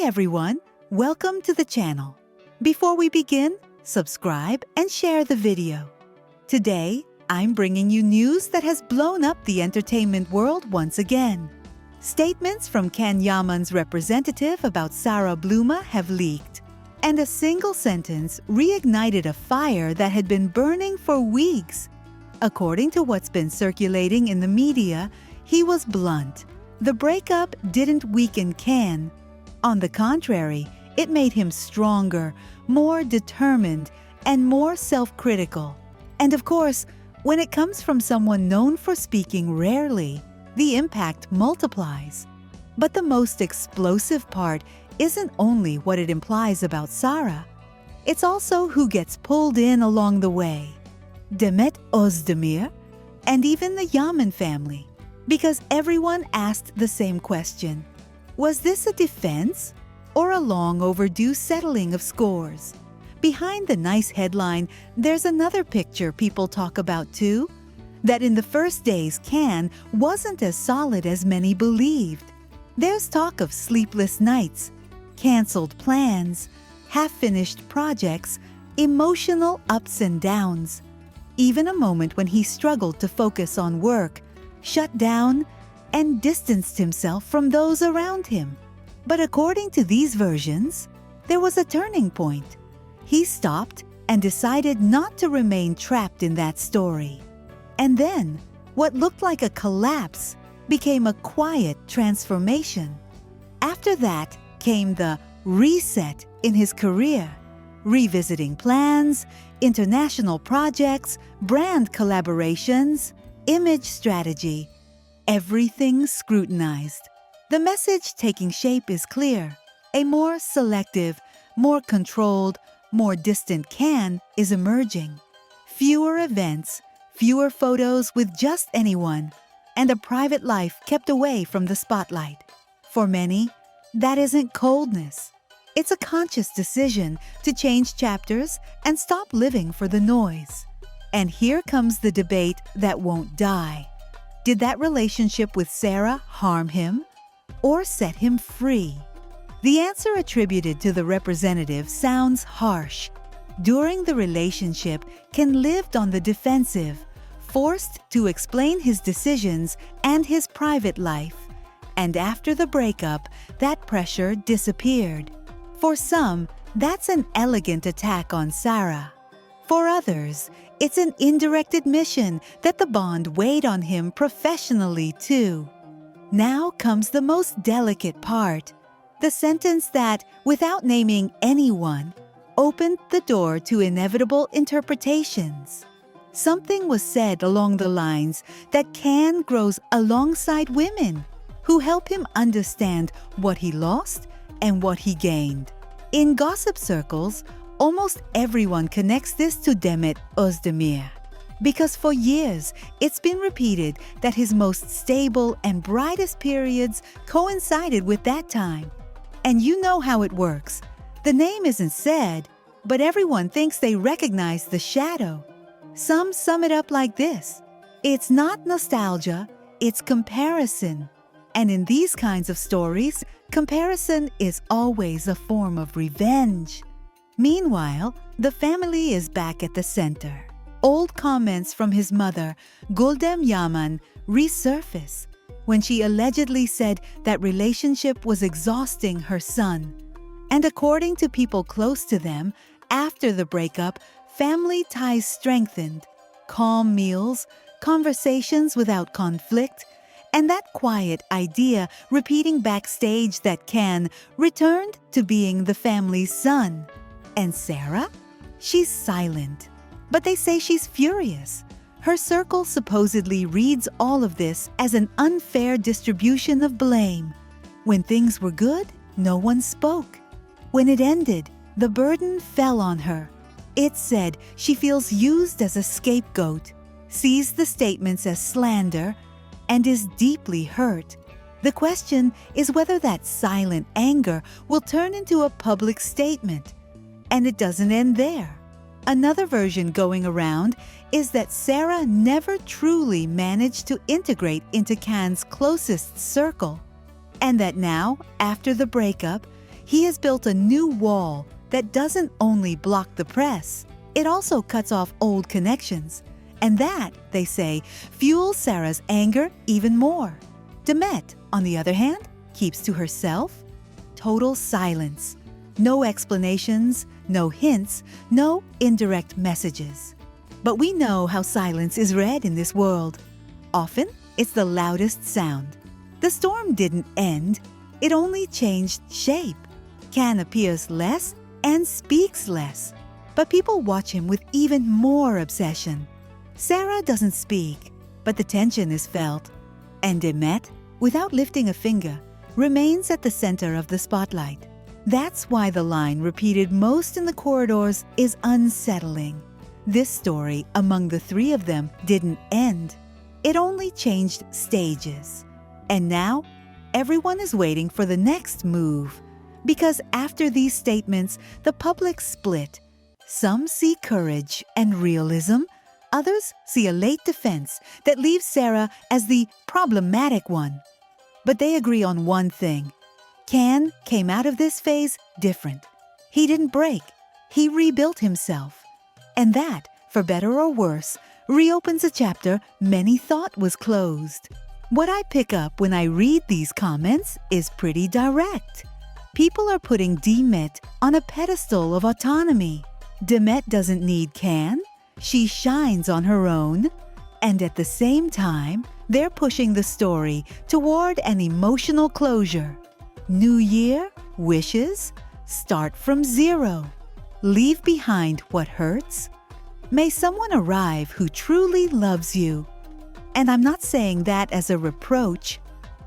everyone, welcome to the channel. Before we begin, subscribe and share the video. Today, I'm bringing you news that has blown up the entertainment world once again. Statements from Can Yaman's representative about Sara Bluma have leaked, and a single sentence reignited a fire that had been burning for weeks. According to what's been circulating in the media, he was blunt. The breakup didn't weaken Can. On the contrary, it made him stronger, more determined, and more self-critical. And of course, when it comes from someone known for speaking rarely, the impact multiplies. But the most explosive part isn't only what it implies about Sara. It's also who gets pulled in along the way. Demet Özdemir, and even the Yaman family, because everyone asked the same question. Was this a defense or a long overdue settling of scores? Behind the nice headline, there's another picture people talk about too, that in the first days Can wasn't as solid as many believed. There's talk of sleepless nights, canceled plans, half-finished projects, emotional ups and downs. Even a moment when he struggled to focus on work, shut down, and distanced himself from those around him. But according to these versions, there was a turning point. He stopped and decided not to remain trapped in that story. And then, what looked like a collapse became a quiet transformation. After that came the reset in his career, revisiting plans, international projects, brand collaborations, image strategy, everything scrutinized. The message taking shape is clear. A more selective, more controlled, more distant Can is emerging. Fewer events, fewer photos with just anyone, and a private life kept away from the spotlight. For many, that isn't coldness. It's a conscious decision to change chapters and stop living for the noise. And here comes the debate that won't die. Did that relationship with Sara harm him or set him free? The answer attributed to the representative sounds harsh. During the relationship, Can lived on the defensive, forced to explain his decisions and his private life. And after the breakup, that pressure disappeared. For some, that's an elegant attack on Sara. For others, it's an indirect admission that the bond weighed on him professionally too. Now comes the most delicate part, the sentence that, without naming anyone, opened the door to inevitable interpretations. Something was said along the lines that Can grows alongside women who help him understand what he lost and what he gained. In gossip circles, almost everyone connects this to Demet Özdemir, because for years it's been repeated that his most stable and brightest periods coincided with that time. And you know how it works. The name isn't said, but everyone thinks they recognize the shadow. Some sum it up like this: it's not nostalgia, it's comparison. And in these kinds of stories, comparison is always a form of revenge. Meanwhile, the family is back at the center. Old comments from his mother, Guldem Yaman, resurface when she allegedly said that relationship was exhausting her son. And according to people close to them, after the breakup, family ties strengthened, calm meals, conversations without conflict, and that quiet idea repeating backstage that Can returned to being the family's son. And Sara? She's silent. But they say she's furious. Her circle supposedly reads all of this as an unfair distribution of blame. When things were good, no one spoke. When it ended, the burden fell on her. It said she feels used as a scapegoat, sees the statements as slander, and is deeply hurt. The question is whether that silent anger will turn into a public statement. And it doesn't end there. Another version going around is that Sara never truly managed to integrate into Can's closest circle, and that now, after the breakup, he has built a new wall that doesn't only block the press, it also cuts off old connections. And that, they say, fuels Sara's anger even more. Demet, on the other hand, keeps to herself. Total silence. No explanations, no hints, no indirect messages. But we know how silence is read in this world. Often, it's the loudest sound. The storm didn't end, it only changed shape. Can appears less and speaks less, but people watch him with even more obsession. Sara doesn't speak, but the tension is felt. And Demet, without lifting a finger, remains at the center of the spotlight. That's why the line repeated most in the corridors is unsettling. This story, among the three of them, didn't end. It only changed stages. And now, everyone is waiting for the next move. Because after these statements, the public split. Some see courage and realism. Others see a late defense that leaves Sara as the problematic one. But they agree on one thing. Can came out of this phase different. He didn't break. He rebuilt himself. And that, for better or worse, reopens a chapter many thought was closed. What I pick up when I read these comments is pretty direct. People are putting Demet on a pedestal of autonomy. Demet doesn't need Can. She shines on her own. And at the same time, they're pushing the story toward an emotional closure. New year, wishes, start from zero. Leave behind what hurts. May someone arrive who truly loves you. And I'm not saying that as a reproach.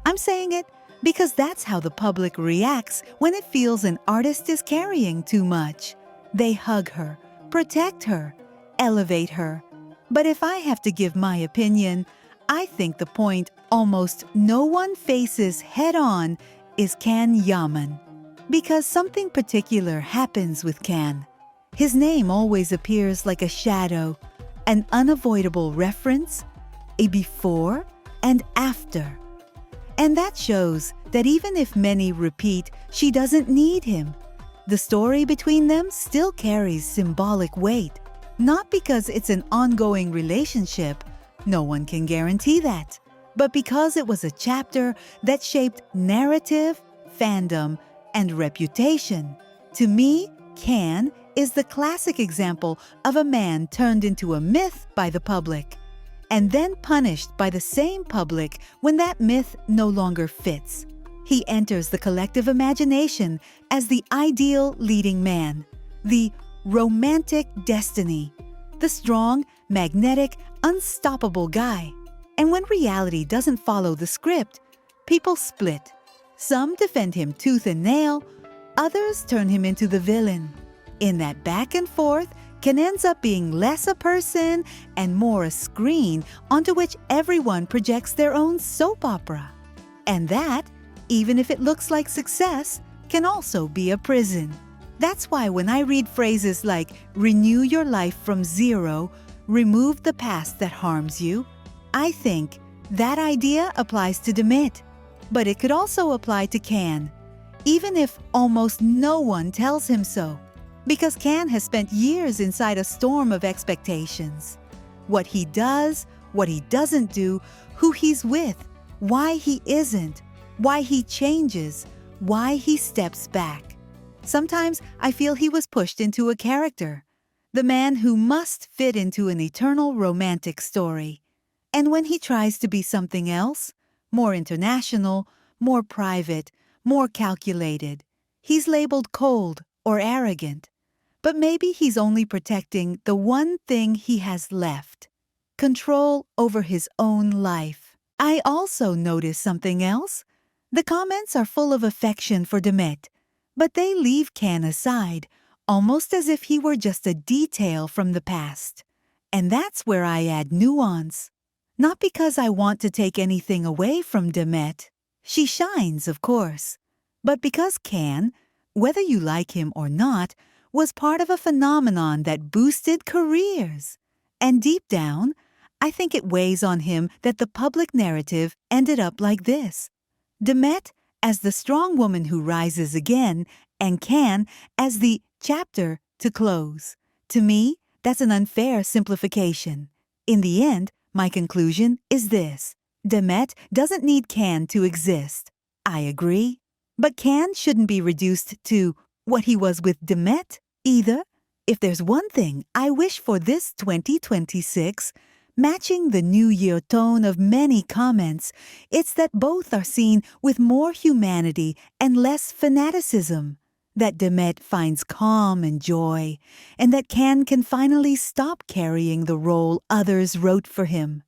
I'm saying it because that's how the public reacts when it feels an artist is carrying too much. They hug her, protect her, elevate her. But if I have to give my opinion, I think the point almost no one faces head-on is Can Yaman. Because something particular happens with Can. His name always appears like a shadow, an unavoidable reference, a before and after. And that shows that even if many repeat she doesn't need him, the story between them still carries symbolic weight. Not because it's an ongoing relationship, no one can guarantee that, but because it was a chapter that shaped narrative, fandom, and reputation. To me, Can is the classic example of a man turned into a myth by the public, and then punished by the same public when that myth no longer fits. He enters the collective imagination as the ideal leading man, the romantic destiny, the strong, magnetic, unstoppable guy. And when reality doesn't follow the script, people split. Some defend him tooth and nail, others turn him into the villain. In that back and forth, Can ends up being less a person and more a screen onto which everyone projects their own soap opera. And that, even if it looks like success, can also be a prison. That's why when I read phrases like renew your life from zero, remove the past that harms you, I think that idea applies to Demet. But it could also apply to Can, even if almost no one tells him so. Because Can has spent years inside a storm of expectations. What he does, what he doesn't do, who he's with, why he isn't, why he changes, why he steps back. Sometimes I feel he was pushed into a character, the man who must fit into an eternal romantic story. And when he tries to be something else, more international, more private, more calculated, he's labeled cold or arrogant. But maybe he's only protecting the one thing he has left: control over his own life. I also notice something else. The comments are full of affection for Demet, but they leave Can aside, almost as if he were just a detail from the past. And that's where I add nuance. Not because I want to take anything away from Demet. She shines, of course. But because Can, whether you like him or not, was part of a phenomenon that boosted careers. And deep down, I think it weighs on him that the public narrative ended up like this. Demet, as the strong woman who rises again, and Can as the chapter to close. To me, that's an unfair simplification. In the end, my conclusion is this. Demet doesn't need Can to exist. I agree. But Can shouldn't be reduced to what he was with Demet either. If there's one thing I wish for this 2026, matching the New Year tone of many comments, it's that both are seen with more humanity and less fanaticism. That Demet finds calm and joy, and that Can finally stop carrying the role others wrote for him.